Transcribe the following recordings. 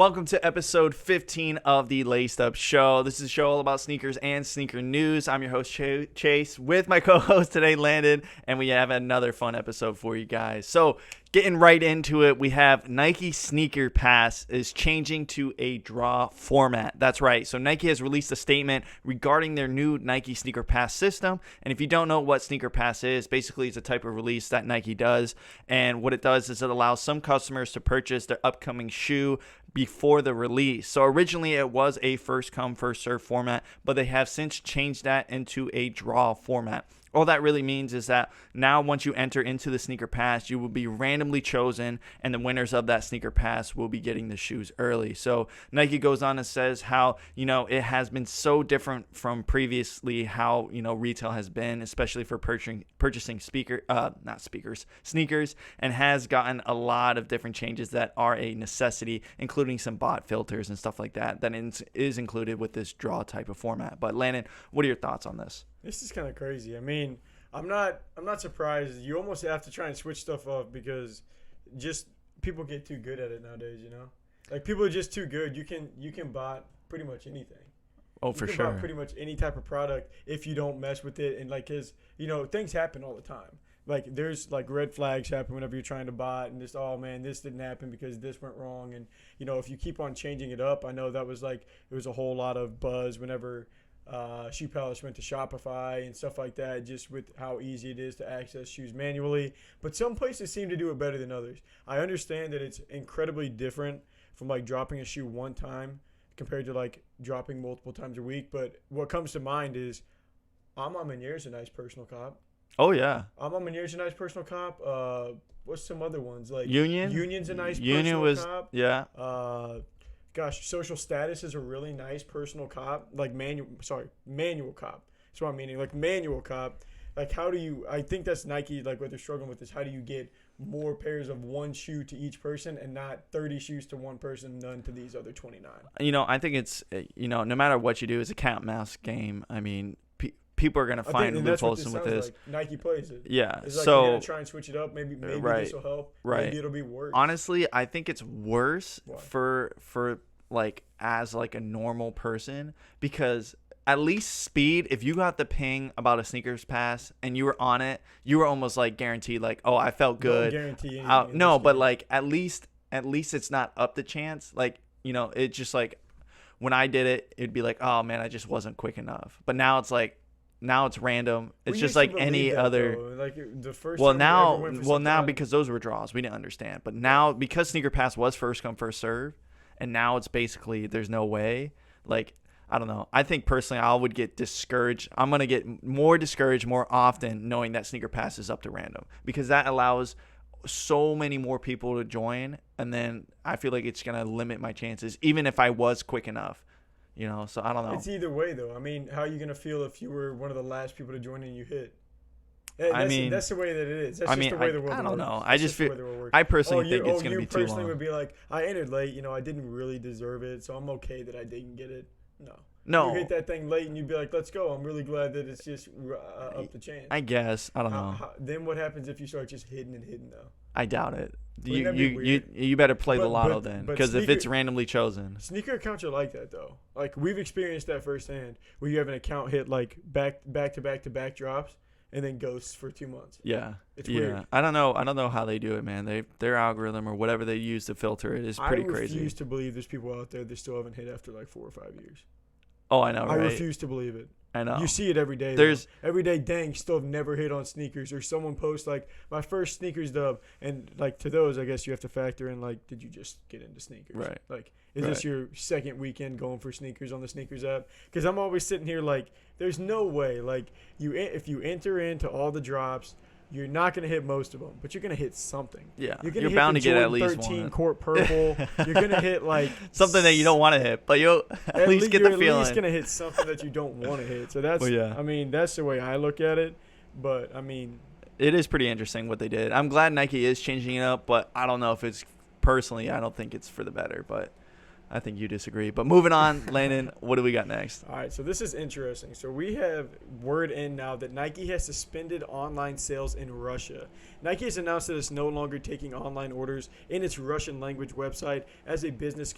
Welcome to episode 15 of the Laced Up Show. This is a show all about sneakers and sneaker news. I'm your host, Chase, with my co-host today, Landon, and we have another fun episode for you guys. So, getting right into it, we have Nike Sneaker Pass is changing to a draw format. That's right. So, Nike has released a statement regarding their new Nike Sneaker Pass system. And if you don't know what Sneaker Pass is, basically it's a type of release that Nike does. And what it does is it allows some customers to purchase their upcoming shoe before the release. So originally it was a first come first serve format, but they have since changed that into a draw format. All that really means is that now once you enter into the sneaker pass, you will be randomly chosen, and the winners of that sneaker pass will be getting the shoes early. So Nike goes on and says how, it has been so different from previously how, retail has been, especially for purchasing sneakers, and has gotten a lot of different changes that are a necessity, including some bot filters and stuff like that is included with this draw type of format. But Landon, what are your thoughts on this? This is kind of crazy. I mean, I'm not surprised. You almost have to try and switch stuff up because just people get too good at it nowadays, Like people are just too good. You can bot pretty much anything. Oh, for sure. You can bot pretty much any type of product if you don't mess with it, and things happen all the time. Like there's like red flags happen whenever you're trying to bot, and this didn't happen because this went wrong, and if you keep on changing it up, I know that was it was a whole lot of buzz whenever Shoe Palace went to Shopify and stuff like that, just with how easy it is to access shoes manually. But some places seem to do it better than others. I understand that it's incredibly different from like dropping a shoe one time compared to like dropping multiple times a week. But what comes to mind is Ama Manier's a nice personal cop. Oh, yeah. Ama Manier's a nice personal cop. What's some other ones? Like Union? Union's a nice Union personal cop. Yeah. Social Status is a really nice personal cop, like manual cop. That's what I'm meaning, like manual cop. Like I think that's Nike, like what they're struggling with is how do you get more pairs of one shoe to each person and not 30 shoes to one person, none to these other 29. I think it's, no matter what you do, it's a cat and mouse game. I mean, people are going to find loopholes with this. Like. Nike plays it. Yeah. It's like so you're going to try and switch it up. Maybe right, this will help. Right. Maybe it'll be worse. Honestly, I think it's worse Why? for like as like a normal person, because at least speed, if you got the ping about a sneakers pass and you were on it, you were almost like guaranteed like, oh, I felt good. Don't guarantee anything no, but like at least it's not up to chance. Like, it's just like when I did it, it'd be like, oh man, I just wasn't quick enough. But now it's like, now it's random. It's just like any other. Like the first. Now because those were draws, we didn't understand. But now because Sneaker Pass was first come first serve, and now it's basically there's no way. Like I don't know. I think personally I would get discouraged. I'm gonna get more discouraged more often knowing that Sneaker Pass is up to random, because that allows so many more people to join, and then I feel like it's gonna limit my chances even if I was quick enough. So I don't know. It's either way, though. I mean, how are you going to feel if you were one of the last people to join and you hit? That's the way that it is. That's just the way the world works. I don't know. I just feel. I personally think it's going to be too long. You personally would be like, I entered late. I didn't really deserve it, so I'm okay that I didn't get it. No. You hit that thing late and you'd be like, let's go. I'm really glad that it's just up the chance. I guess. I don't know. Then what happens if you start just hitting, though? I doubt it. You better play the lotto then, because if it's randomly chosen. Sneaker accounts are like that, though. Like, we've experienced that firsthand, where you have an account hit, like, back to back drops and then ghosts for 2 months. Yeah. It's weird. I don't know how they do it, man. Their algorithm or whatever they use to filter it is pretty crazy. I refuse to believe there's people out there that still haven't hit after, like, 4 or 5 years. Oh, I know, right? I refuse to believe it. I know. You see it every day. Every day, dang, still have never hit on sneakers. Or someone posts, like, my first sneakers dub. And, like, to those, I guess you have to factor in, like, did you just get into sneakers? Right. Like, is this your second weekend going for sneakers on the sneakers app? Because I'm always sitting here like, there's no way. Like, if you enter into all the drops, you're not going to hit most of them, but you're going to hit something. Yeah, you're bound to get at least 13 one. Court Purple. You're going to hit like something that you don't want to hit, but you'll at least get the feeling. You're at least going to hit something that you don't want to hit. So that's, I mean, that's the way I look at it. But I mean, it is pretty interesting what they did. I'm glad Nike is changing it up, but I don't know if it's personally. I don't think it's for the better, but I think you disagree. But moving on, Landon, what do we got next? All right, so this is interesting. So we have word in now that Nike has suspended online sales in Russia. Nike has announced that it's no longer taking online orders in its Russian language website as the business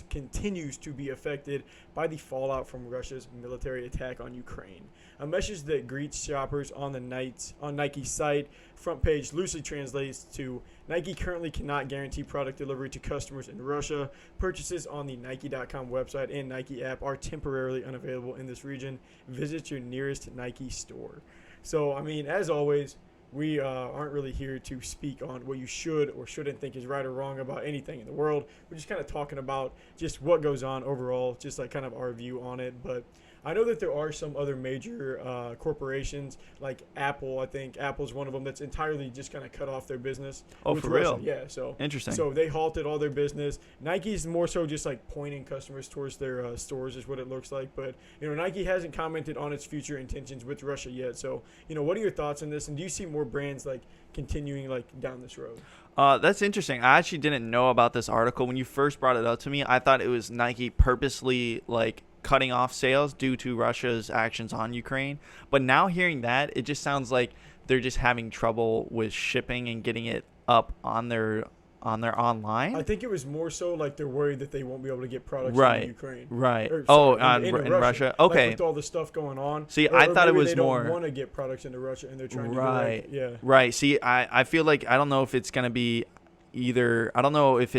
continues to be affected by the fallout from Russia's military attack on Ukraine. A message that greets shoppers on Nike's site front page loosely translates to Nike currently cannot guarantee product delivery to customers in Russia. Purchases on the Nike.com website and Nike app are temporarily unavailable in this region. Visit your nearest Nike store. So, I mean, as always, we aren't really here to speak on what you should or shouldn't think is right or wrong about anything in the world. We're just kind of talking about just what goes on overall, just like kind of our view on it. But I know that there are some other major corporations like Apple. I think Apple's one of them that's entirely just kind of cut off their business. Oh, for real? Yeah. So interesting. So they halted all their business. Nike's more so just like pointing customers towards their stores is what it looks like. But Nike hasn't commented on its future intentions with Russia yet. So what are your thoughts on this? And do you see more brands like continuing like down this road? That's interesting. I actually didn't know about this article. When you first brought it up to me, I thought it was Nike purposely like cutting off sales due to Russia's actions on Ukraine. But now hearing that, it just sounds like they're just having trouble with shipping and getting it up on their online. I think it was more so like they're worried that they won't be able to get products in Ukraine. Right. In Russia. Okay. Like with all the stuff going on. See, I thought it was more. They don't want to get products into Russia, and they're trying to. Right. Yeah. Right. See, I feel like I don't know if it's gonna be either. I don't know if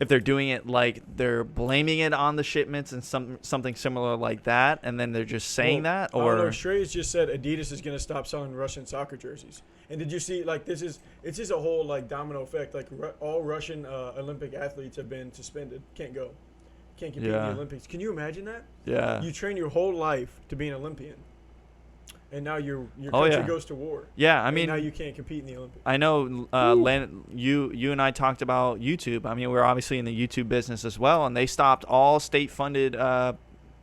they're doing it like they're blaming it on the shipments and something similar like that, and then they're just saying that, or I don't know. Strays just said Adidas is going to stop selling Russian soccer jerseys. And did you see like it's just a whole like domino effect. Like all Russian Olympic athletes have been suspended. Can't go. Can't compete in the Olympics. Can you imagine that? Yeah. You train your whole life to be an Olympian. And now your country goes to war. Yeah, I mean, now you can't compete in the Olympics. I know, you and I talked about YouTube. I mean, we're obviously in the YouTube business as well, and they stopped all state-funded,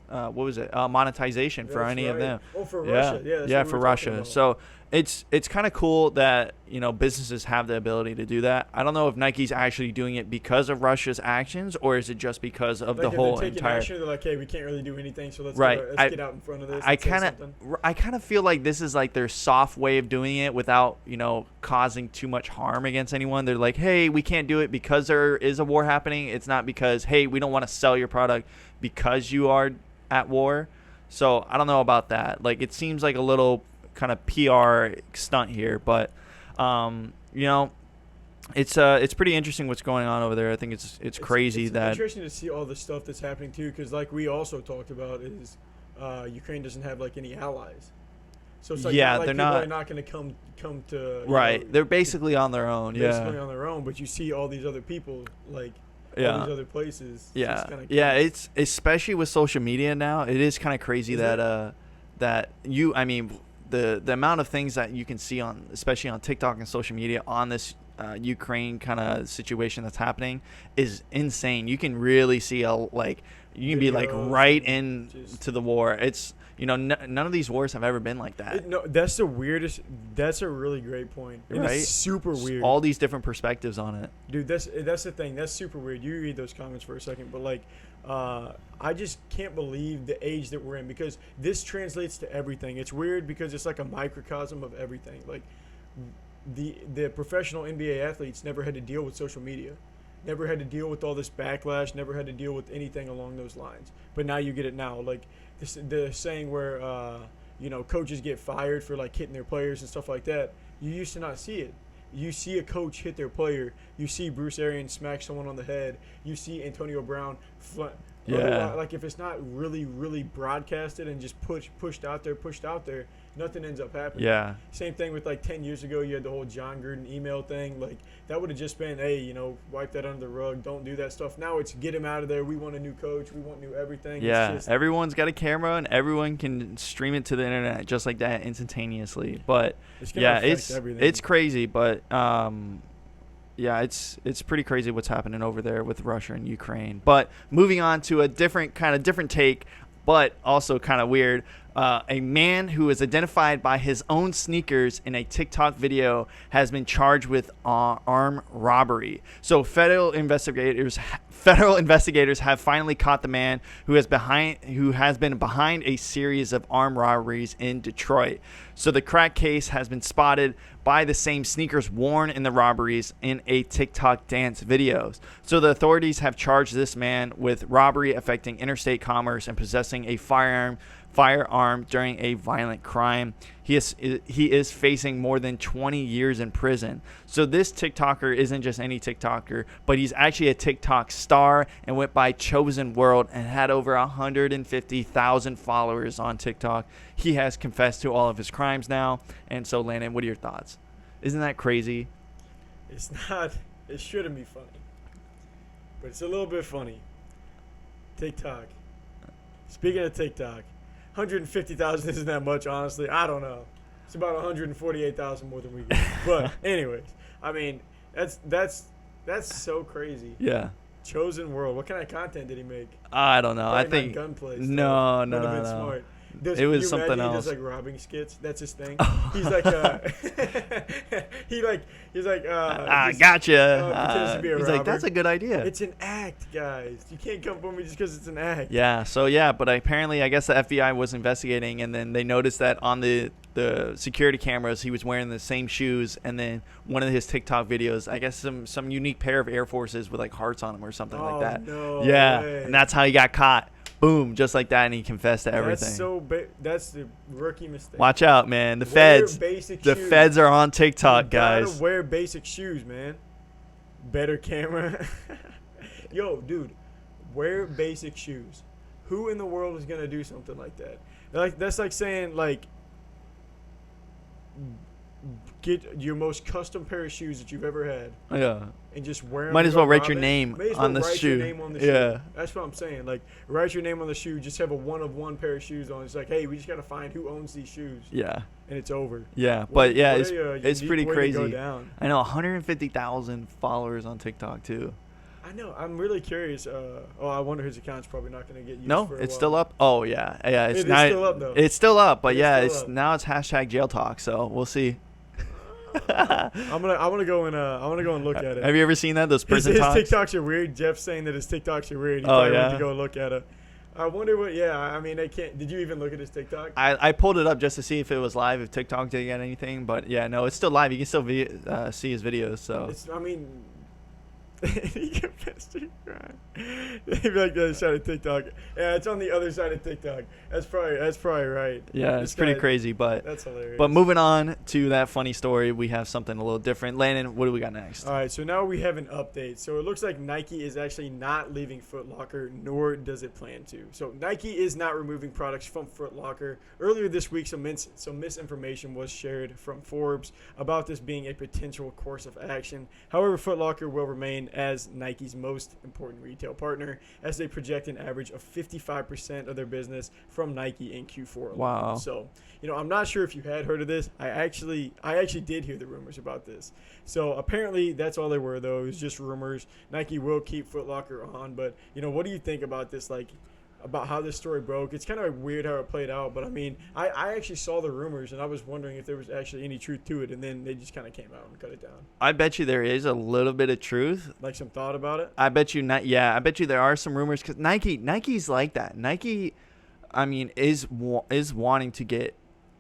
monetization for any of them. Oh, for Russia. Yeah, for Russia. So it's kind of cool that businesses have the ability to do that. I don't know if Nike's actually doing it because of Russia's actions, or is it just because of the whole entire. Action, they're like, hey, we can't really do anything, so let's get out in front of this. I kind of feel like this is like their soft way of doing it without causing too much harm against anyone. They're like, hey, we can't do it because there is a war happening. It's not because, hey, we don't want to sell your product because you are at war. So I don't know about that. Like, it seems like a little kind of PR stunt here, but it's pretty interesting what's going on over there. I think it's crazy it's that interesting to see all the stuff that's happening too, because like we also talked about is Ukraine doesn't have like any allies, so it's like they're not going to come to right. They're basically on their own. Basically on their own, but you see all these other people like. All these other places. It's especially with social media now. It is kind of crazy the amount of things that you can see on, especially on TikTok and social media, on this Ukraine kind of situation that's happening is insane. You can really see you can be like right into the war. It's none of these wars have ever been like that. No, that's the weirdest. That's a really great point. Right? It's super weird. All these different perspectives on it. Dude, that's the thing. That's super weird. You read those comments for a second, but like, I just can't believe the age that we're in, because this translates to everything. It's weird because it's like a microcosm of everything. Like, the professional NBA athletes never had to deal with social media. Never had to deal with all this backlash, never had to deal with anything along those lines. But now you get it now. Like the saying where, coaches get fired for like hitting their players and stuff like that. You used to not see it. You see a coach hit their player. You see Bruce Arians smack someone on the head. You see Antonio Brown. Like if it's not really, really broadcasted and just pushed out there, nothing ends up happening. Yeah. Same thing with like 10 years ago, you had the whole John Gruden email thing. Like that would have just been, hey, wipe that under the rug. Don't do that stuff. Now it's get him out of there. We want a new coach. We want new everything. Yeah. Everyone's got a camera and everyone can stream it to the internet just like that instantaneously. But it's crazy. But it's pretty crazy what's happening over there with Russia and Ukraine. But moving on to a different take, but also kind of weird. A man who is identified by his own sneakers in a TikTok video has been charged with armed robbery. So federal investigators have finally caught the man who has been behind a series of armed robberies in Detroit. So the crack case has been spotted by the same sneakers worn in the robberies in a TikTok dance videos. So the authorities have charged this man with robbery affecting interstate commerce and possessing a firearm during a violent crime. He is facing more than 20 years in prison. So this TikToker isn't just any TikToker, but he's actually a TikTok star and went by Chosen World and had over 150,000 followers on TikTok. He has confessed to all of his crimes now. And so, Landon, what are your thoughts? Isn't that crazy? It's not. It shouldn't be funny, but it's a little bit funny. TikTok. Speaking of TikTok, 150,000 isn't that much, honestly. I don't know. It's about 148,000 more than we get. But anyways, I mean, that's so crazy. Yeah. Chosen World. What kind of content did he make? I don't know. Probably I think gunplay. No. Smart. It was something else. He does like robbing skits. That's his thing. He's like, gotcha. He's like, that's a good idea. It's an act, guys. You can't come for me just because it's an act. Yeah. So yeah, but apparently, I guess the FBI was investigating, and then they noticed that on the security cameras, he was wearing the same shoes, and then one of his TikTok videos, I guess some unique pair of Air Forces with like hearts on them or something like that. No yeah, way. And that's how he got caught. Boom, just like that, and he confessed to everything. That's the rookie mistake. Watch out, man. The feds are on TikTok, guys. You gotta wear basic shoes, man. Better camera. Yo, dude, wear basic shoes. Who in the world is gonna do something like that? That's like saying like, get your most custom pair of shoes that you've ever had. Yeah. And just wear them. Might as well write your name on the shoe. Yeah. That's what I'm saying. Like, write your name on the shoe. Just have a one-of-one pair of shoes on. It's like, hey, we just got to find who owns these shoes. Yeah. And it's over. Yeah. But, yeah, it's pretty crazy. I know, 150,000 followers on TikTok, too. I know. I'm really curious. I wonder his account's probably not going to get used No, for a it's while. still up. Oh, yeah. Yeah, it's still up, though. It's still up, but Now it's hashtag jail talk, so we'll see. I want to go and look at it. Have you ever seen that? Those prison his talks? TikToks are weird. Jeff's saying that his TikToks are weird. He probably went to go look at it. I wonder what. Yeah, I mean, I can't. Did you even look at his TikTok? I pulled it up just to see if it was live, if TikTok did get anything. But yeah, no, it's still live. You can still see his videos. So he confessed to crime. Maybe like the other side of TikTok. Yeah, it's on the other side of TikTok. That's probably right. Yeah, it's pretty crazy, but that's hilarious. But moving on to that funny story, we have something a little different. Landon, what do we got next? All right, so now we have an update. So it looks like Nike is actually not leaving Foot Locker, nor does it plan to. So Nike is not removing products from Foot Locker. Earlier this week, some misinformation was shared from Forbes about this being a potential course of action. However, Foot Locker will remain as Nike's most important retail partner, as they project an average of 55% of their business from Nike in Q4 alone. Wow. So, I'm not sure if you had heard of this. I actually did hear the rumors about this. So apparently that's all they were, though. It was just rumors. Nike will keep Foot Locker on, but what do you think about this? Like, about how this story broke? It's kind of weird how it played out, but I mean, I actually saw the rumors and I was wondering if there was actually any truth to it, and then they just kind of came out and cut it down. I bet you there is a little bit of truth. Like some thought about it? I bet you not. Yeah, I bet you there are some rumors, because Nike's like that. Nike, I mean, is wanting to get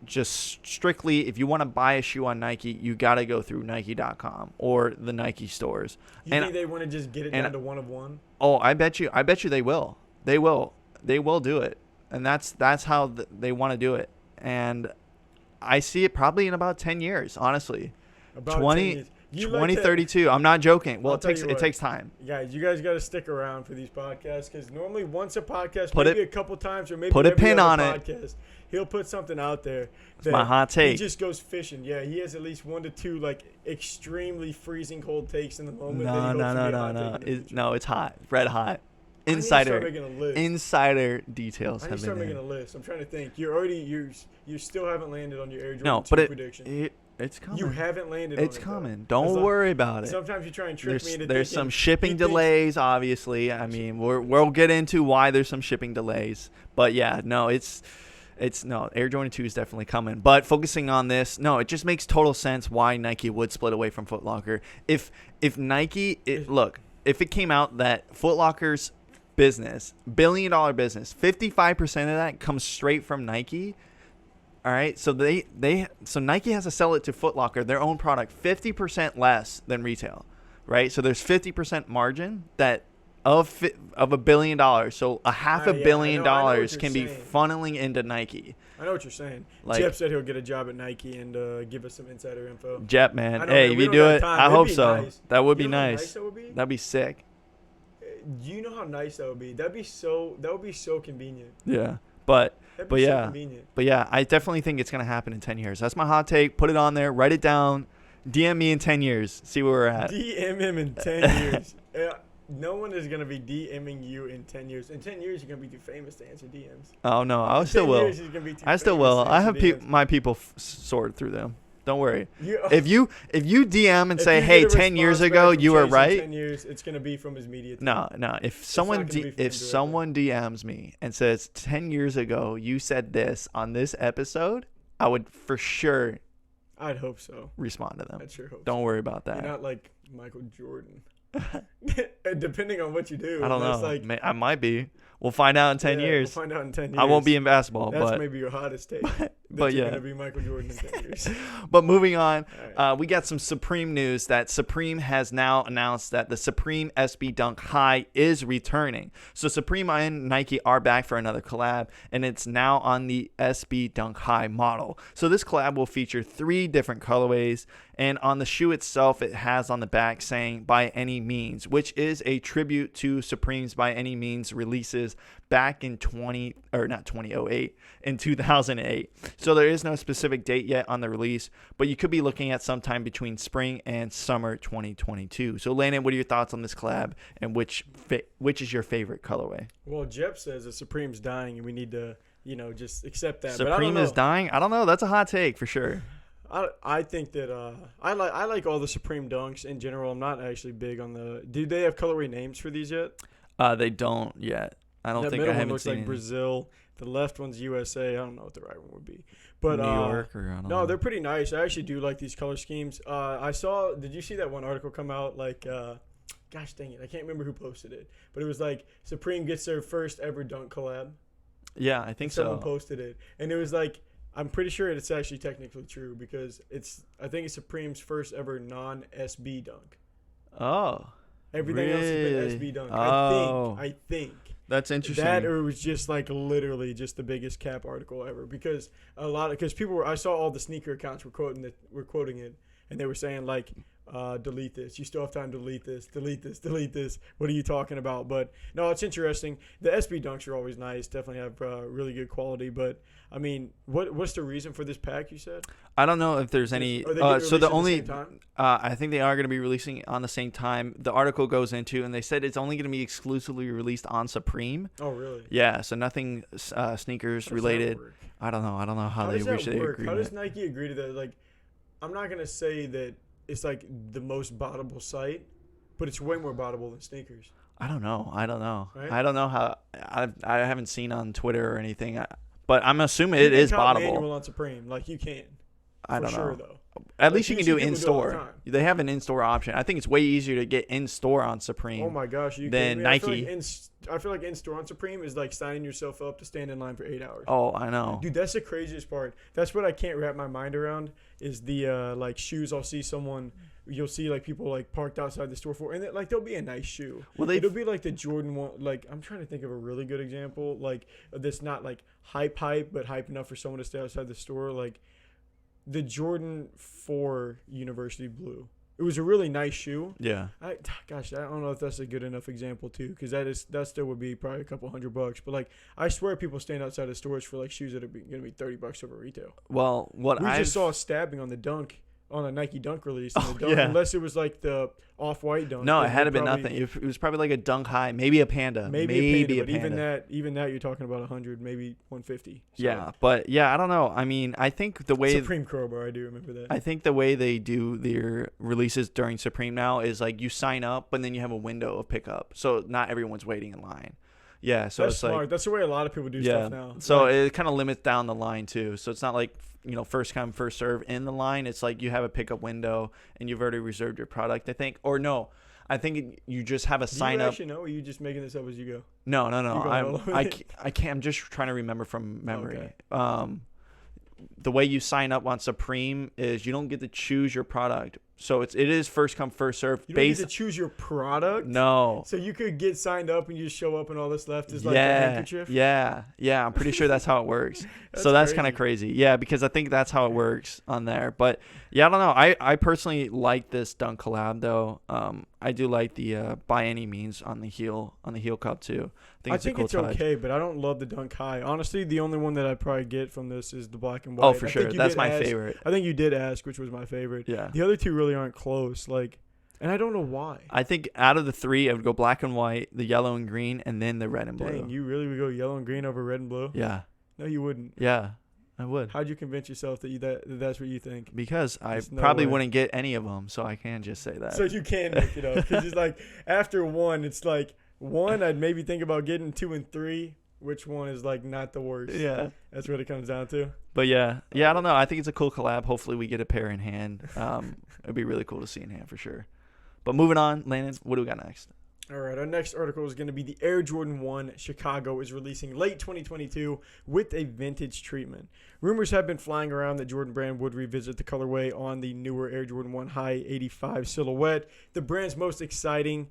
just strictly, if you want to buy a shoe on Nike, you got to go through Nike.com or the Nike stores. You think they want to just get it down to one of one? Oh, I bet you they will. They will do it, and that's how they want to do it. And I see it probably in about 10 years, honestly. About 2032. I'm not joking. Well, it takes time. Guys, you guys got to stick around for these podcasts, because normally once a podcast, maybe a couple times, or maybe put a pin on it. He'll put something out there. It's my hot take. He just goes fishing. Yeah, he has at least 1 to 2 like extremely freezing cold takes in the moment. No, it's hot, red hot. Insider details have been start making a list. I'm trying to think. You still haven't landed on your Air Jordan 2 prediction. It's coming. You haven't landed. It's coming. Don't worry about it. Sometimes you try and trick me into there's some shipping delays, obviously. I mean, we'll get into why there's some shipping delays. But yeah, no, it's Air Jordan 2 is definitely coming. But focusing on this, no, it just makes total sense why Nike would split away from Foot Locker. If Nike, if it came out that Foot Locker's business, $1 billion business, 55% of that comes straight from Nike. All right, so so Nike has to sell it to Foot Locker, their own product, 50% less than retail, right? So there's 50% margin that of $1 billion. So a $500 million can be funneling into Nike. I know what you're saying. Jep said he'll get a job at Nike and give us some insider info. Jep, man. Hey, if you do it, I hope so. Nice. That would be nice. How nice that would be? That'd be sick. Do you know how nice that would be? That would be so convenient. Yeah. But so convenient. But yeah, I definitely think it's going to happen in 10 years. That's my hot take. Put it on there. Write it down. DM me in 10 years. See where we're at. DM him in 10 years. No one is going to be DMing you in 10 years. In 10 years, you're going to be too famous to answer DMs. Oh, no. I still will. I still will. I have my people sort through them. Don't worry. If you DM and say, "Hey, 10 years ago you were right," 10 years, it's gonna be from his media team. No. If someone DMs me and says 10 years ago you said this on this episode, I would for sure. I'd hope so. Respond to them. I'd sure hope. Don't worry about that. You're not like Michael Jordan. Depending on what you do. I don't know. I might be. We'll find out in 10 years. We'll find out in 10 years. I won't be in basketball. That's maybe your hottest take. But you're yeah. going to be Michael Jordan in 10 years. But moving on, right. We got some Supreme news that Supreme has now announced that the Supreme SB Dunk High is returning. So Supreme and Nike are back for another collab, and it's now on the SB Dunk High model. So this collab will feature 3 different colorways, and on the shoe itself, it has on the back saying "By Any Means," which is a tribute to Supreme's By Any Means releases back in 2008, in 2008. So there is no specific date yet on the release, but you could be looking at sometime between spring and summer 2022. So Landon, what are your thoughts on this collab, and which is your favorite colorway? Well, Jep says that Supreme's dying, and we need to, just accept that. Supreme is dying? I don't know. That's a hot take for sure. I think that I like all the Supreme dunks in general. I'm not actually big on the. Do they have colorway names for these yet? They don't yet. I don't think I haven't looks seen like any. Brazil. The left one's USA. I don't know what the right one would be, but New York or I don't know. No, they're pretty nice. I actually do like these color schemes. Did you see that one article come out? Like, gosh dang it, I can't remember who posted it, but it was like Supreme gets their first ever dunk collab. Yeah, I think so. Someone posted it, and it was like, I'm pretty sure it's actually technically true because I think it's Supreme's first ever non-SB dunk. Oh. Everything else has been SB dunk. Oh. I think. That's interesting. That, or it was just like literally just the biggest cap article ever, because I saw all the sneaker accounts were quoting it, and they were saying like, delete this. You still have time to delete this. What are you talking about? But no, it's interesting. The SB dunks are always nice. Definitely have really good quality. But I mean, what's the reason for this pack? You said. I don't know if there's any. So the only. I think they are going to be releasing on the same time. The article goes into, and they said it's only going to be exclusively released on Supreme. Oh, really? Yeah. So nothing sneakers related. I don't know how they wish they agreed. How does Nike agree to that? Like, I'm not going to say that it's like the most bottable site, but it's way more bottable than sneakers. I don't know. Right? I don't know how. I haven't seen on Twitter or anything, but I'm assuming it is bottable. Manual on Supreme, like you can. I don't know. Sure, though. At least you can do in-store. They have an in-store option. I think it's way easier to get in-store on Supreme. Oh my gosh, than Nike. I feel like in-store on Supreme is like signing yourself up to stand in line for 8 hours. Oh, I know. Dude, that's the craziest part. That's what I can't wrap my mind around is the like shoes. You'll see like people like parked outside the store for, and like there'll be a nice shoe. Well, it'll be like the Jordan one. Like I'm trying to think of a really good example, like that's not like hype, but hype enough for someone to stay outside the store. Like the Jordan 4 University Blue. It was a really nice shoe. Yeah. I don't know if that's a good enough example too, because that still would be probably a couple $100. But like, I swear people stand outside of stores for like shoes that are going to be $30 over retail. Well, we just saw a stabbing on the dunk. On a Nike dunk release, unless it was like the off-white dunk. No, it had been nothing. It was probably like a dunk high, maybe a Panda, maybe a Panda. But even that, you're talking about 100, maybe 150. So. Yeah, but yeah, I don't know. I mean, I think the way Supreme Crowbar, I do remember that. I think the way they do their releases during Supreme now is like you sign up, but then you have a window of pickup, so not everyone's waiting in line. Yeah, so That's it's smart. like That's the way a lot of people do yeah. stuff now. So Like, it kind of limits down the line too. So it's not like first come first serve in the line. It's like you have a pickup window and you've already reserved your product. I think, or no, I think you just have a do sign you up. actually know, or are you just making this up as you go? No. You going all over I it? can't. I'm just trying to remember from memory. Okay. The way you sign up on Supreme is you don't get to choose your product. So it is first come first serve. You don't get to choose your product? No. So you could get signed up and you just show up and all that's left is like a Yeah, handkerchief? yeah. I'm pretty sure that's how it works. That's So that's crazy. kind of crazy. Yeah, because I think that's how it works on there. But yeah, I don't know. I personally like this Dunk collab though. I do like the by any means on the heel cup too. I think it's a cool touch. Okay, but I don't love the Dunk High. Honestly, the only one that I'd probably get from this is the black and white. Oh, for I sure. think you That's did my ask- favorite. I think you did ask, which was my favorite. Yeah. The other two really aren't close. Like, and I don't know why. I think out of the three, I would go black and white, the yellow and green, and then the red and blue. Dang, you really would go yellow and green over red and blue? Yeah. No, you wouldn't. Yeah, I would. How'd you convince yourself that's what you think? Because I There's no probably way. wouldn't get any of them, so I can just say that. So you can make it up. Because it's like, after one, it's like, one, I'd maybe think about getting 2 and 3. Which one is like not the worst? Yeah. That's what it comes down to. But yeah, I don't know. I think it's a cool collab. Hopefully we get a pair in hand. It'd be really cool to see in hand for sure. But moving on, Landon, what do we got next? All right, our next article is going to be the Air Jordan 1 Chicago is releasing late 2022 with a vintage treatment. Rumors have been flying around that Jordan Brand would revisit the colorway on the newer Air Jordan 1 High 85 silhouette, the brand's most exacting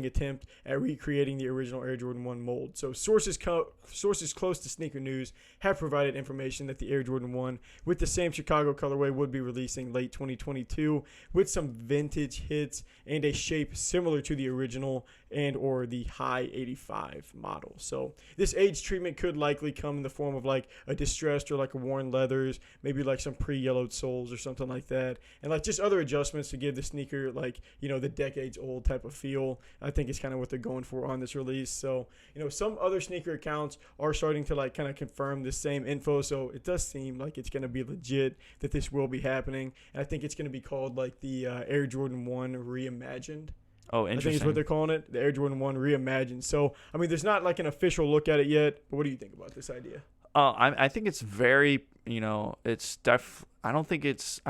attempt at recreating the original Air Jordan 1 mold. So sources close to Sneaker News have provided information that the Air Jordan 1 with the same Chicago colorway would be releasing late 2022 with some vintage hits and a shape similar to the original and or the High 85 model. So this age treatment could likely come in the form of like a distressed or like a worn leathers, maybe like some pre-yellowed soles or something like that, and like just other adjustments to give the sneaker like, the decades old type of feel. I think it's kind of what they're going for on this release. So, some other sneaker accounts are starting to like kind of confirm the same info. So it does seem like it's going to be legit that this will be happening. And I think it's going to be called like the Air Jordan 1 Reimagined. Oh, I interesting. think is what they're calling it, the Air Jordan 1 Reimagined. So, I mean, there's not like an official look at it yet, but what do you think about this idea? I think it's very, I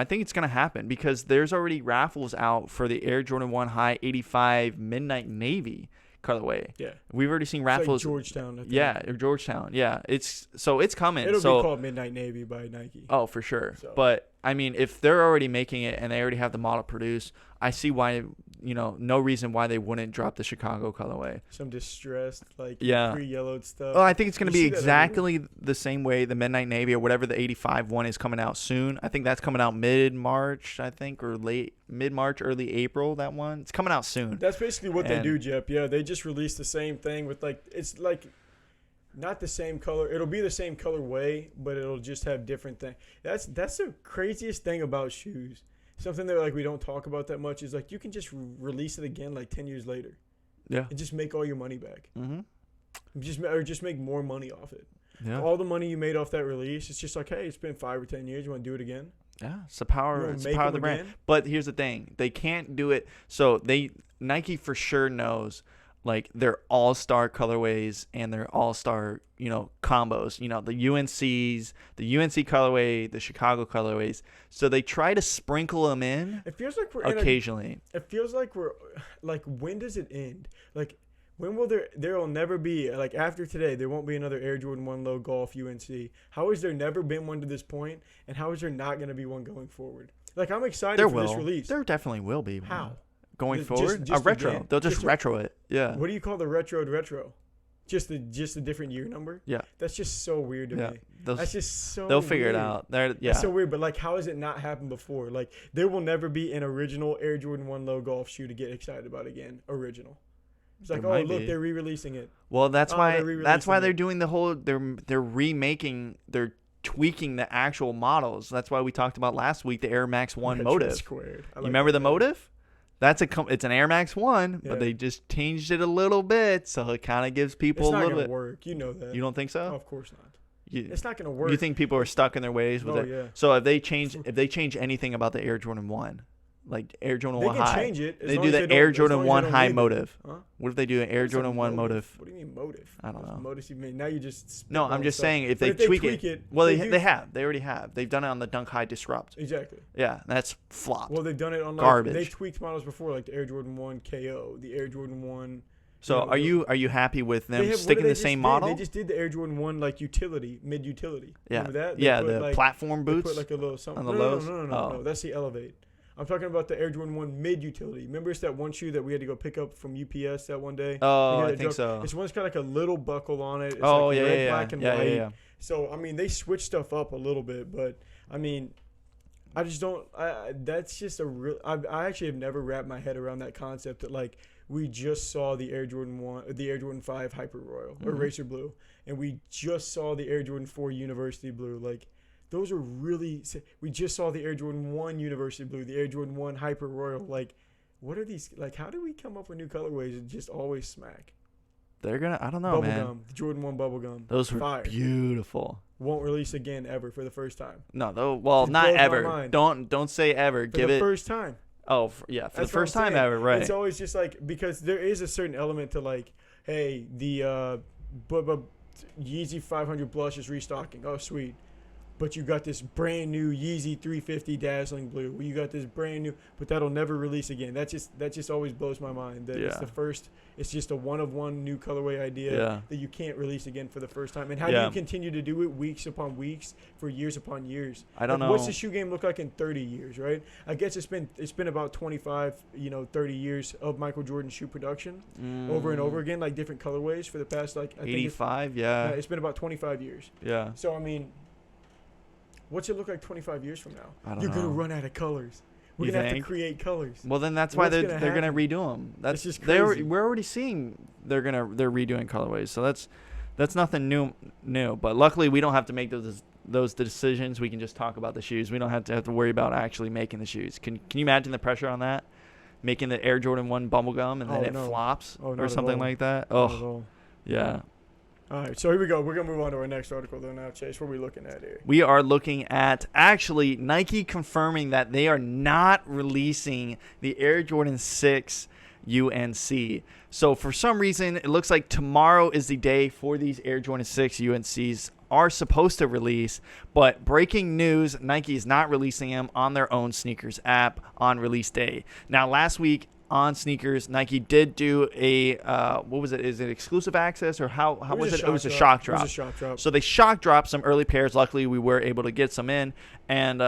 think it's going to happen because there's already raffles out for the Air Jordan 1 High 85 Midnight Navy colorway. Yeah. We've already seen It's raffles. like Georgetown, I think. Yeah, Georgetown. Yeah. It's coming. It'll be called Midnight Navy by Nike. Oh, for sure. So. But I mean, if they're already making it and they already have the model produced, I see why, no reason why they wouldn't drop the Chicago colorway. Some distressed, like Yeah. pre-yellowed stuff. Oh, I think it's going to You be see that exactly the same way the Midnight Navy or whatever the 85 one is coming out soon. I think that's coming out mid-March, I think, or late mid-March, early April, that one. It's coming out soon. That's basically what they do, Jep. Yeah, they just released the same thing with like, it's like not the same color. It'll be the same colorway, but it'll just have different things. That's the craziest thing about shoes. Something that like we don't talk about that much is like you can just release it again like 10 years later. Yeah. And just make all your money back. Mm-hmm. Just make more money off it. Yeah. All the money you made off that release, it's just like, hey, it's been 5 or 10 years. You want to do it again? Yeah, it's the power. You It's wanna the make power of the them brand. again? But here's the thing: they can't do it. So Nike for sure knows, like their all-star colorways and their all-star, combos. The UNCs, the UNC colorway, the Chicago colorways. So they try to sprinkle them in It feels like we're occasionally. It feels like we're like, when does it end? Like, when will there will never be, like after today, there won't be another Air Jordan 1 Low Golf UNC. How has there never been one to this point, and how is there not going to be one going forward? Like, I'm excited for this release. There definitely will be one. How? Going forward? Just a retro. again. They'll just retro it. Yeah. What do you call the retro? Just a different year number? Yeah. That's just so weird to me. That's just so They'll figure weird. it out. Yeah. That's so weird, but like, how has it not happened before? Like, there will never be an original Air Jordan 1 Low Golf shoe to get excited about again. Original. It's like, There look, might be. they're re-releasing it. Well, that's why re-releasing they're it. doing the whole they're remaking, they're tweaking the actual models. That's why we talked about last week the Air Max 1 Retro Motive. Squared. I You like remember that the better. Motive? It's an Air Max 1, Yeah. but they just changed it a little bit, so it kind of gives people It's a not little gonna bit. work. You know that. You don't think so? Oh, of course not. You, It's not gonna work. you think people are stuck in their ways with Oh, it? yeah. So if they change anything about the Air Jordan 1, like Air Jordan They 1 can High. change it. They do the Air Jordan 1 High motive. Huh? What if they do an Air Jordan 1 motive? What do you mean motive? I don't know. Motive you mean? Now you just No, I'm just saying if they tweak it. Well, they have. They already have. They've done it on the Dunk High Disrupt. Exactly. Yeah, that's flopped. Well, they've done it on garbage. They've tweaked models before, like the Air Jordan 1 KO, the Air Jordan 1. So are you happy with them sticking the same model? They just did the Air Jordan 1 like utility, mid utility. Yeah. Remember that? Yeah, the platform boots. They put like a little something on the lows. No. That's the Elevate. I'm talking about the Air Jordan 1 mid utility. Remember, it's that one shoe that we had to go pick up from UPS that one day. Oh, I think so. It's one's got like a little buckle on it. It's red, black, and white. Yeah. So I mean, they switched stuff up a little bit, but I mean, I just don't. That's just a real. I actually have never wrapped my head around that concept that like we just saw the Air Jordan 1, the Air Jordan 5 Hyper Royal or Racer Blue, and we just saw the Air Jordan 4 University Blue. Like those are really. We just saw the Air Jordan 1 University Blue, the Air Jordan 1 Hyper Royal. Like, what are these? Like, how do we come up with new colorways and just always smack? They're gonna. I don't know, man. Bubblegum, the Jordan 1 bubblegum. Those were fire. Beautiful. Won't release again ever for the first time. No, though. Well, not ever. Don't say ever. Give it first time. Oh, for the first time ever, right? It's always just like because there is a certain element to like, hey, the Yeezy 500 Blush is restocking. Oh, sweet. But you got this brand new Yeezy 350 Dazzling Blue. You got this brand new, but that'll never release again. That just always blows my mind. That it's the first. It's just a one of one new colorway idea that you can't release again for the first time. And how do you continue to do it weeks upon weeks for years upon years? I don't know. What's the shoe game look like in 30 years, right? I guess it's been about 25, 30 years of Michael Jordan shoe production over and over again, like different colorways for the past like 85. It's been about 25 years. Yeah. So I mean. What's it look like 25 years from now? I don't know. You're going to run out of colors. We're going to have to create colors. Well, then that's why they're going to redo them. That's just crazy. We're already seeing they're redoing colorways. So that's nothing new. But luckily, we don't have to make those decisions. We can just talk about the shoes. We don't have to worry about actually making the shoes. Can you imagine the pressure on that? Making the Air Jordan 1 bubblegum and then it flops or something like that? Oh, yeah. All right, so here we go. We're going to move on to our next article, though, now, Chase. What are we looking at here? We are looking at, actually, Nike confirming that they are not releasing the Air Jordan 6 UNC. So, for some reason, it looks like tomorrow is the day for these Air Jordan 6 UNCs are supposed to release. But breaking news, Nike is not releasing them on their own sneakers app on release day. Now, last week, on sneakers, Nike did do a what was it? Is it exclusive access or how was it? It was a shock drop. It was a shock drop. So they shock dropped some early pairs. Luckily, we were able to get some in, and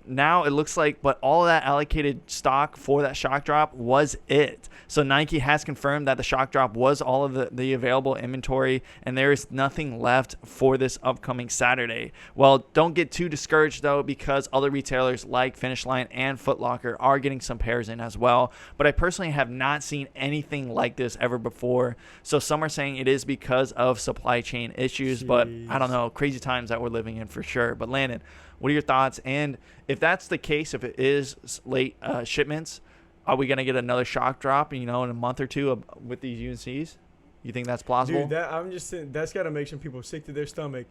now it looks like, but all of that allocated stock for that shock drop was it. So Nike has confirmed that the shock drop was all of the available inventory, and there is nothing left for this upcoming Saturday. Well, don't get too discouraged though, because other retailers like Finish Line and Foot Locker are getting some pairs in as well. But I personally have not seen anything like this ever before. So some are saying it is because of supply chain issues, but I don't know, crazy times that we're living in for sure. But Landon, what are your thoughts? And if that's the case, if it is late shipments, are we going to get another shock drop, in a month or two with these UNCs? You think that's plausible? Dude, I'm just saying, that's got to make some people sick to their stomach.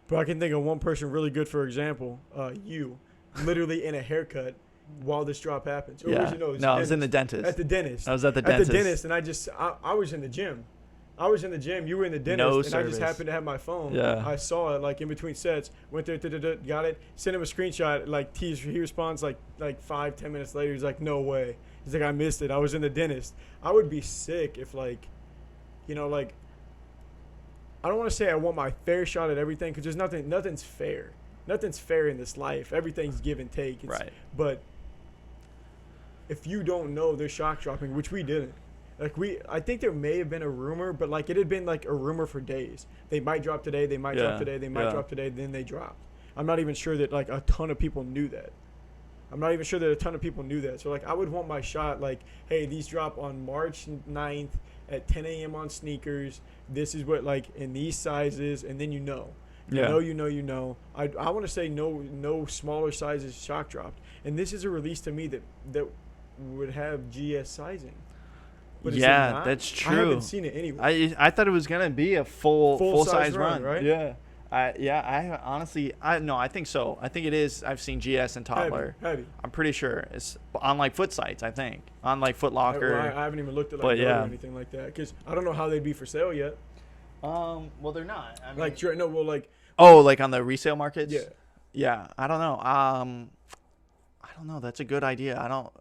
But I can think of one person really good, for example, you, literally in a haircut while this drop happens. Or yeah. No, I was in the dentist. At the dentist. I was at the dentist. And I was in the gym. I was in the gym. You were in the dentist. I just happened to have my phone. Yeah. I saw it like in between sets. Went there, got it. Sent him a screenshot. Like he responds like 5-10 minutes later. He's like, no way. He's like, I missed it. I was in the dentist. I would be sick if I don't want to say I want my fair shot at everything because there's nothing's fair. Nothing's fair in this life. Everything's give and take. Right. But if you don't know they're shock dropping, which we didn't. I think there may have been a rumor, but it had been a rumor for days. They might drop today, they might drop today, they might drop today, then they dropped. I'm not even sure that a ton of people knew that. So I would want my shot hey, these drop on March 9th at 10 a.m. on sneakers. This is what in these sizes, and then you know. I want to say no smaller sizes shock dropped. And this is a release to me that would have GS sizing. But yeah, that's true. I haven't seen it anyway. I thought it was gonna be a full size run, right? Yeah. I honestly, I think so. I think it is. I've seen GS and Toddler. Heavy. I'm pretty sure it's on like Foot sites. I think on like Foot Locker. I haven't even looked at But like yeah. or anything like that because I don't know how they'd be for sale yet. Well, they're not. I mean, Like no, well, like oh, like on the resale markets. yeah. Yeah. I don't know. I don't know. That's a good idea.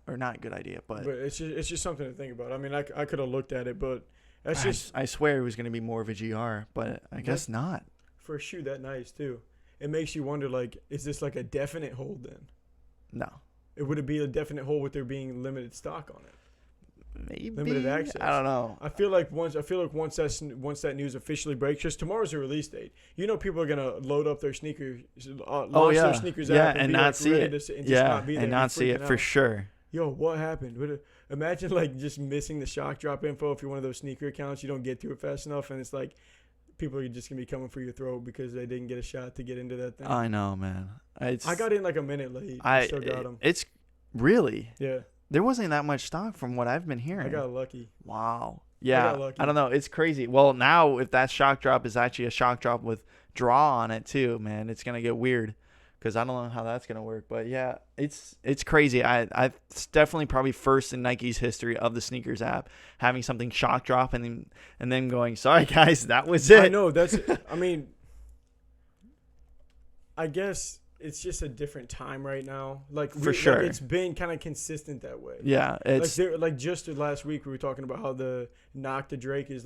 Or not a good idea, but But it's just something to think about. I mean, I could have looked at it, but that's just I swear it was going to be more of a GR, but I guess not. for a shoe that nice too. It makes you wonder, like, is this like a definite hold then? No. Would it be a definite hold with there being limited stock on it? Maybe. Limited access. I don't know. I feel like once that news officially breaks, just tomorrow's the release date. You know, people are gonna load up their sneakers, launch their sneakers app, and be not like, see ready it. to, and just not be there and not see it freaking for out. sure. Yo, what happened? Imagine like just missing the shock drop info if you're one of those sneaker accounts. You don't get to it fast enough, and it's like people are just gonna be coming for your throat because they didn't get a shot to get into that thing. I know, man. I got in like a minute late. I still got them. It's really. Yeah. There wasn't that much stock from what I've been hearing. I got lucky. Wow. Yeah. got lucky. I don't know. It's crazy. Well, now if that shock drop is actually a shock drop with draw on it too, man, it's gonna get weird. Because I don't know how that's gonna work, but yeah, it's crazy. It's definitely probably first in Nike's history of the sneakers app having something shock drop and then going, sorry guys, that was it. I know that's. I mean, I guess it's just a different time right now. Like For sure. like it's been kind of consistent that way. Yeah, it's like just last week we were talking about how the Knock the Drake is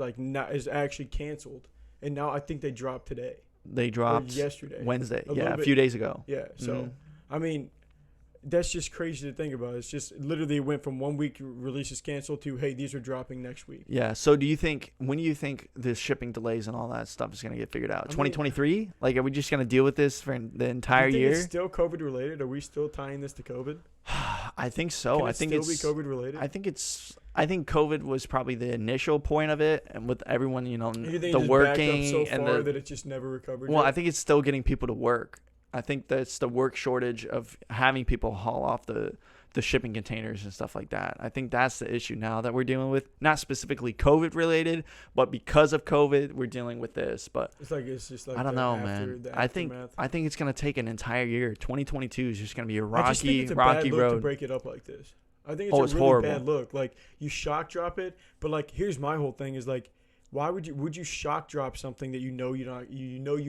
actually canceled, and now I think they dropped today. They dropped yesterday, Wednesday. A few days ago. Yeah, so I mean, that's just crazy to think about. It's just literally it went from 1 week releases canceled to hey, these are dropping next week. Yeah. So when do you think the shipping delays and all that stuff is going to get figured out? 2023? Like, are we just going to deal with this for the entire year? It's still COVID related. Are we still tying this to COVID? I think so. I think still be COVID related. I think COVID was probably the initial point of it, and with everyone, You think the it just working backed up so and far that it just never recovered. well, yet? I think it's still getting people to work. I think that's the work shortage of having people haul off the shipping containers and stuff like that. I think that's the issue now that we're dealing with. Not specifically COVID related, but because of COVID, we're dealing with this. But it's just like I don't know, man. I think it's gonna take an entire year. 2022 is just gonna be a I just think it's a bad look road to break it up like this. I think Oh, it's it's a really horrible. bad look. Like you shock drop it, but like here's my whole thing is like, why would you shock drop something that you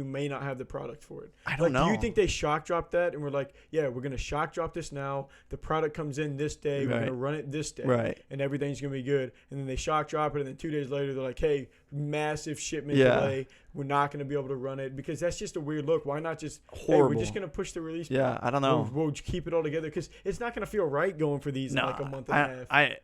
may not have the product for it? I don't know. Do you think they shock dropped that and we're like, yeah, we're gonna shock drop this now. The product comes in this day. We're Right. gonna run it this day, Right. and everything's gonna be good. And then they shock drop it, and then 2 days later they're like, hey, massive shipment Yeah. delay. We're not gonna be able to run it because that's just a weird look. Why not just Horrible. Hey, we're just gonna push the release. Yeah, back. I don't know. We'll keep it all together because it's not gonna feel right going for these in like a month and a half.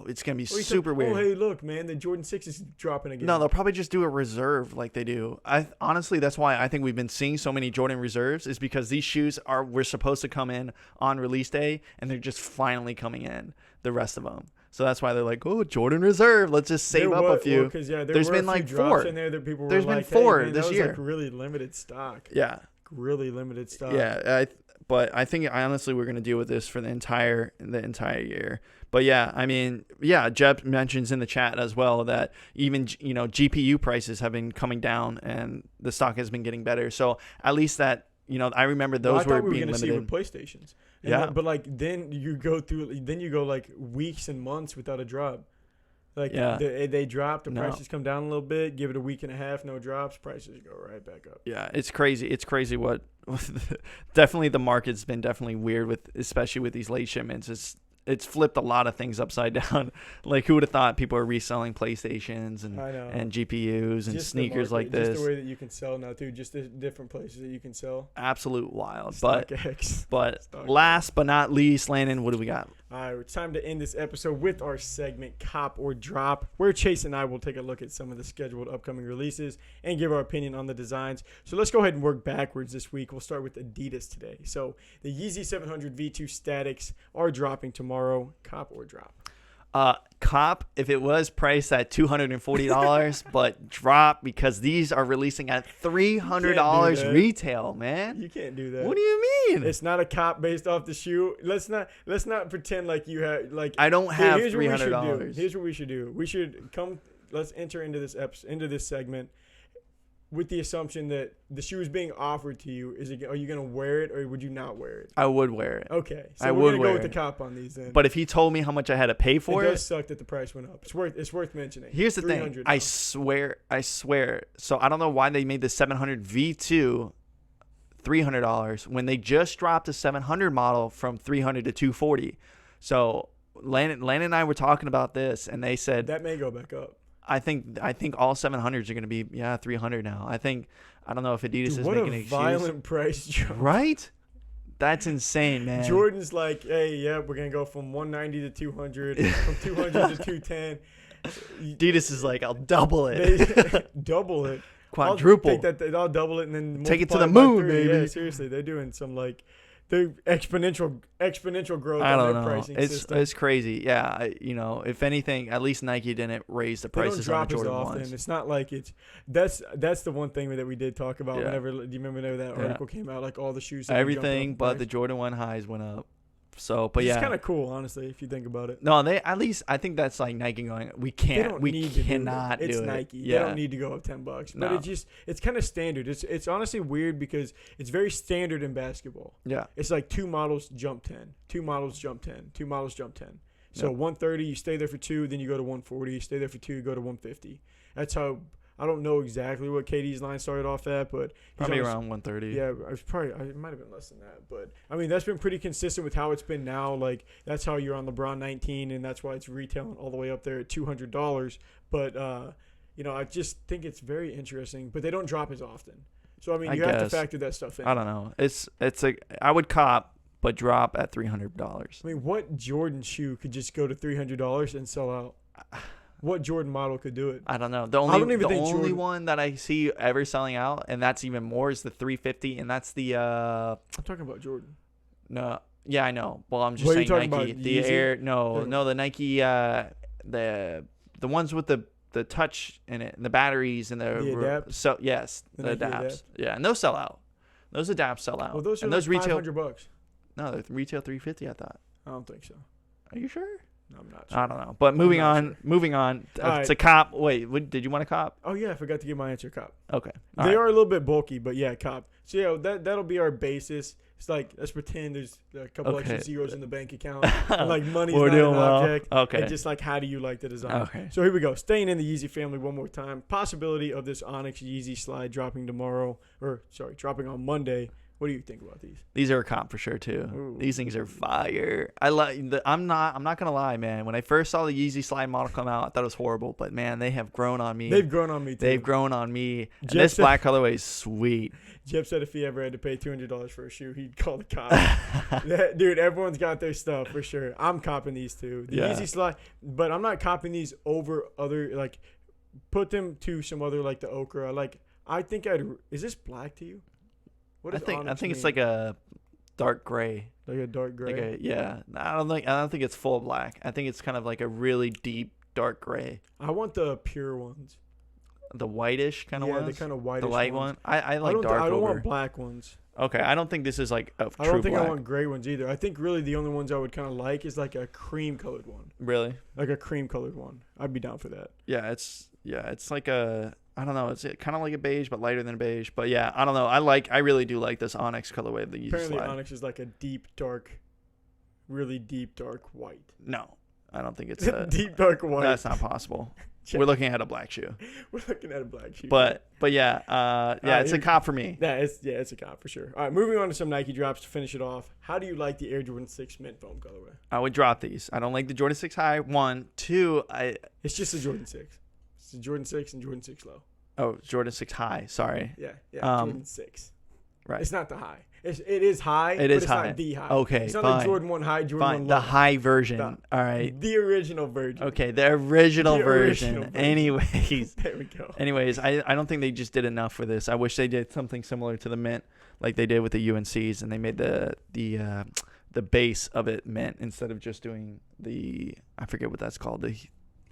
It's gonna be Or you super think, weird. Oh, hey, look, man, the Jordan 6 is dropping again. No, they'll probably just do a reserve like they do. Honestly, that's why I think we've been seeing so many Jordan reserves is because these shoes were supposed to come in on release day, and they're just finally coming in, the rest of them. So that's why they're like, oh, Jordan reserve. Let's just save up a few. Because there There's were been a like few four. drops in there that people were There's been like, four hey, man, this that was year. like really limited stock. Yeah. Really limited stock. Yeah, but I think honestly we're gonna deal with this for the entire year. But yeah, I mean, yeah, Jeb mentions in the chat as well that even GPU prices have been coming down and the stock has been getting better. So at least that I remember those were being limited. See it with PlayStations. And Yeah, but like then you go like weeks and months without a drop. Like they drop, the prices come down a little bit, give it a week and a half, no drops, prices go right back up. Yeah, it's crazy. It's crazy what definitely the market's been definitely weird especially with these late shipments. It's flipped a lot of things upside down. Like, who would have thought people are reselling PlayStations and GPUs and just sneakers like this? Just the way that you can sell now, too. Just the different places that you can sell. Absolute wild. StockX. But last but not least, Landon, what do we got? All right, it's time to end this episode with our segment, Cop or Drop, where Chase and I will take a look at some of the scheduled upcoming releases and give our opinion on the designs. So let's go ahead and work backwards this week. We'll start with Adidas today. So the Yeezy 700 V2 Statics are dropping tomorrow. Cop or Drop? Cop if it was priced at $240, but drop because these are releasing at $300 retail, man. You can't do that. What do you mean? It's not a cop based off the shoe. Let's not pretend like you have like. I don't have $300. Here's what we should do. We should come. Let's enter into this segment. with the assumption that the shoe is being offered to you, are you gonna wear it or would you not wear it? I would wear it. Okay, so I we're would gonna wear go with it. the cop on these then. But if he told me how much I had to pay for it it, does suck that the price went up. It's worth mentioning. Here's the thing. now. I swear. So I don't know why they made the 700 V2 $300 when they just dropped a 700 model from $300 to $240. So Landon and I were talking about this, and they said that may go back up. I think all 700s are going to be $300 now. I don't know if Adidas is making an excuse. What a violent price jump. Right? That's insane, man. Jordan's like, hey, we're going to go from 190 to 200, from 200 to 210. Adidas is like, I'll double it. Double it. Quadruple. I'll double it and then take it to the multiply it by moon, 3. baby. Yeah, seriously, they're doing some like the exponential growth I on don't their know. pricing system. It's crazy. Yeah, if anything, at least Nike didn't raise the prices on the Jordan ones. It's not like that's the one thing that we did talk about. Yeah. Do you remember whenever that article came out? Like all the shoes. That Everything jumped up but the Jordan 1 highs went up. So, but it's kind of cool, honestly, if you think about it. No, I think that's like Nike going, we cannot do it. It's Nike. Yeah. They don't need to go up $10. But No. it's kind of standard. It's honestly weird because it's very standard in basketball. Yeah. It's like 2 models jump 10, 2 models jump 10, 2 models jump 10. So 130, you stay there for 2, then you go to 140, you stay there for 2, you go to 150. That's how. I don't know exactly what KD's line started off at, but probably around 130. Yeah, it might have been less than that, but I mean that's been pretty consistent with how it's been now. Like that's how you're on LeBron 19, and that's why it's retailing all the way up there at $200. But I just think it's very interesting. But they don't drop as often, so I mean you have to factor that stuff in. I don't know. I would cop, but drop at $300. I mean, what Jordan shoe could just go to $300 and sell out? What Jordan model could do it? I don't know. The only one that I see ever selling out, and that's even more, is the 350, and that's the. I'm talking about Jordan. No, yeah, I know. Well, I'm just what saying are you Nike. About, the Yeezy? Air, no, the Nike, the ones with the touch in it, and the batteries, and the Adapt. So yes, the adapts. Yeah, and those sell out. Those adapts sell out. Well, those are and like those retail. $500. No, they retail $350. I thought. I don't think so. Are you sure? No, I'm not sure. I don't know. But moving on. Right. To cop. Wait, did you want to cop? Oh yeah, I forgot to give my answer. Cop. Okay. They are a little bit bulky, but yeah, cop. So that'll be our basis. It's like let's pretend there's a couple extra zeros in the bank account, and like money's not an object. Okay. And just like how do you like the design? Okay. So here we go. Staying in the Yeezy family one more time. Possibility of this Onyx Yeezy slide dropping dropping on Monday. What do you think about these? These are a comp for sure too. Ooh. These things are fire. I'm not gonna lie, man. When I first saw the Yeezy slide model come out, I thought it was horrible. But man, they have grown on me. They've grown on me too. They've grown on me. And this black colorway is sweet. Jeff said if he ever had to pay $200 for a shoe, he'd call the cop. Dude, everyone's got their stuff for sure. I'm copping these too. The Yeezy slide, but I'm not copping these over other like. Put them to some other like the ochre. Is this black to you? I think it's like a dark gray. Like a dark gray. I don't think it's full black. I think it's kind of like a really deep dark gray. I want the pure ones. The whitish kind of ones. Yeah, the kind of whitish. The light ones. one. I like dark. I don't want black ones. Okay, I don't think this is like a true I don't think black. I want gray ones either. I think really the only ones I would kind of like is like a cream colored one. Really? Like a cream colored one. I'd be down for that. Yeah, it's like a. I don't know. It's kind of like a beige, but lighter than a beige. But yeah, I don't know. I really do like this Onyx colorway of the Yeezy Apparently, slide. Onyx is like a deep, dark, really deep, dark white. No, I don't think it's a deep, dark white. That's not possible. We're looking at a black shoe. We're looking at a black shoe. But yeah, it's a cop for me. It's a cop for sure. All right, moving on to some Nike drops to finish it off. How do you like the Air Jordan 6 mint foam colorway? I would drop these. I don't like the Jordan 6 high. 1, 2. It's just a Jordan 6. It's a Jordan 6 and Jordan 6 low. Oh, Jordan 6 high. Sorry. Yeah. Jordan 6. Right. It's not the high. It is high. It is but high. It's not the high. Okay. It's not fine. like Jordan 1 high, Jordan fine. 1 low. The high version. All right. The original version. Okay. The original version. version. Anyways. There we go. Anyways, I don't think they just did enough for this. I wish they did something similar to the mint, like they did with the UNCs, and they made the base of it mint instead of just doing I forget what that's called, the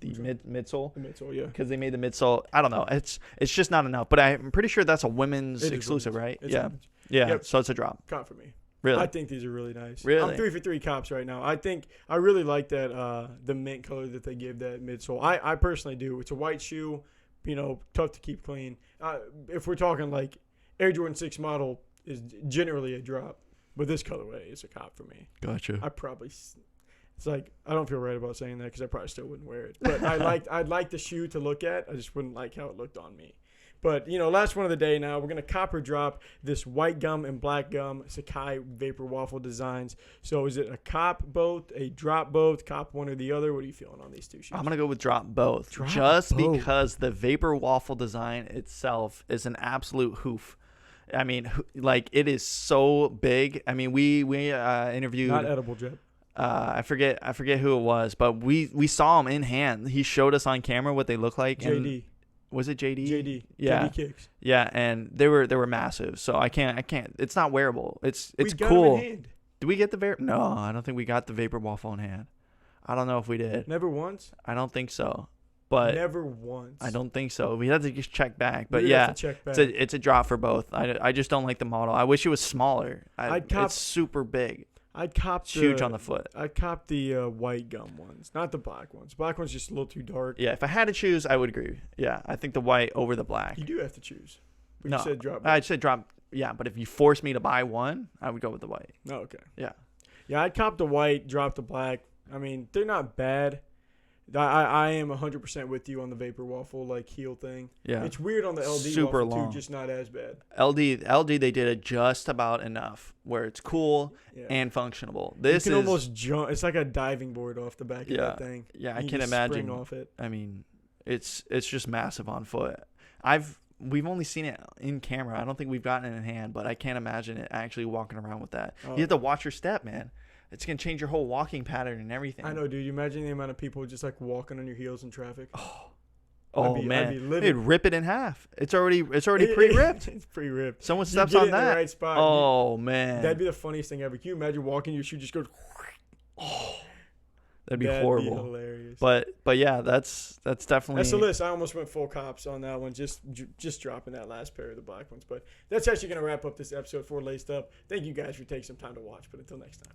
midsole. The midsole, yeah. Because they made the midsole. I don't know. It's just not enough. But I'm pretty sure that's a women's exclusive, right? Yeah. Yep. So it's a drop. Cop for me. Really? I think these are really nice. Really? I'm 3 for 3 cops right now. I really like that the mint color that they give that midsole. I personally do. It's a white shoe, tough to keep clean. If we're talking like Air Jordan 6 model is generally a drop, but this colorway is a cop for me. Gotcha. It's like I don't feel right about saying that because I probably still wouldn't wear it. But I'd like the shoe to look at. I just wouldn't like how it looked on me. But last one of the day now. We're gonna copper drop this white gum and black gum Sakai Vapor Waffle designs. So is it a cop both, a drop both, cop one or the other? What are you feeling on these two shoes? I'm gonna go with drop both, because the Vapor Waffle design itself is an absolute hoof. I mean, like it is so big. I mean, we interviewed Not edible, Jeb. I forget who it was, but we saw them in hand. He showed us on camera what they look like. JD. Was it JD? JD. Yeah. JD Kicks. Yeah, and they were massive. So I can't. It's not wearable. It's we got cool. them in hand. Did we get the Vapor? No, I don't think we got the Vapor Waffle in hand. I don't know if we did. Never once. I don't think so. But never once. I don't think so. We had to just check back. But We yeah, have to check back. it's a drop for both. I just don't like the model. I wish it was smaller. It's super big. I'd cop It's huge on the foot. I'd cop the white gum ones, not the black ones. Black ones just a little too dark. Yeah, if I had to choose, I would agree. Yeah, I think the white over the black. You do have to choose. But No, you said drop. I'd say drop. Yeah, but if you force me to buy one, I would go with the white. Oh, okay. Yeah. Yeah, I'd cop the white, drop the black. I mean, they're not bad. I am 100% with you on the Vapor Waffle like heel thing. Yeah. It's weird on the LD Super waffle long. too, just not as bad. LD they did it just about enough where it's cool Yeah. and functionable. You This can is almost jump. It's like a diving board off the back of that thing. Yeah, I You can just imagine. spring off it. I mean, it's just massive on foot. We've only seen it in camera. I don't think we've gotten it in hand, but I can't imagine it actually walking around with that. Oh. You have to watch your step, man. It's gonna change your whole walking pattern and everything. I know, dude. You imagine the amount of people just like walking on your heels in traffic. Oh I'd man, be livid. they'd rip it in half. It's already pre-ripped. It's pre-ripped. Someone You steps get on it in that. the right spot. Oh man, That'd be the funniest thing ever. Can you imagine walking your shoe just goes? that'd be That'd horrible. Be hilarious. But yeah, that's definitely. That's the list. I almost went full cops on that one, just dropping that last pair of the black ones. But that's actually going to wrap up this episode for Laced Up. Thank you guys for taking some time to watch. But until next time.